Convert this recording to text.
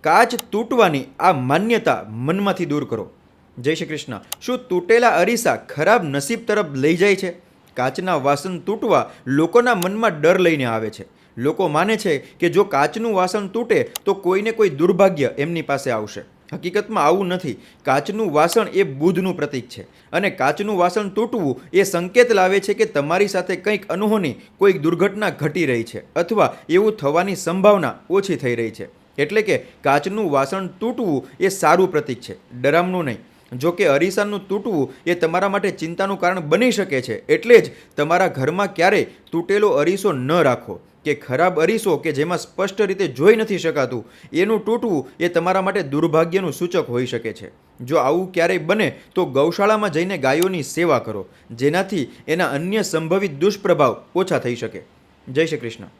કાચ તૂટવાની આ માન્યતા મનમાંથી દૂર કરો. જય શ્રી કૃષ્ણ. શું તૂટેલા અરીસા ખરાબ નસીબ તરફ લઈ જાય છે? કાચના વાસણ તૂટવા લોકોના મનમાં ડર લઈને આવે છે. લોકો માને છે કે જો કાચનું વાસણ તૂટે તો કોઈને કોઈ દુર્ભાગ્ય એમની પાસે આવશે. હકીકતમાં આવું નથી. કાચનું વાસણ એ બુદ્ધનું પ્રતીક છે અને કાચનું વાસણ તૂટવું એ સંકેત લાવે છે કે તમારી સાથે કંઈક અનહોની કોઈક દુર્ઘટના ઘટી રહી છે અથવા એવું થવાની સંભાવના ઓછી થઈ રહી છે. એટલે કે કાચનું વાસણ તૂટવું એ સારું પ્રતીક છે, ડરામણું નહીં. જો કે અરીસાનું તૂટવું એ તમારા માટે ચિંતાનું કારણ બની શકે છે. એટલે જ તમારા ઘરમાં ક્યારેય તૂટેલો અરીસો ન રાખો કે ખરાબ અરીસો કે જેમાં સ્પષ્ટ રીતે જોઈ નથી શકાતું એનું તૂટવું એ તમારા માટે દુર્ભાગ્યનું સૂચક હોઈ શકે છે. જો આવું ક્યારેય બને તો ગૌશાળામાં જઈને ગાયોની સેવા કરો, જેનાથી એના અન્ય સંભવિત દુષ્પ્રભાવ ઓછા થઈ શકે. જય શ્રી કૃષ્ણ.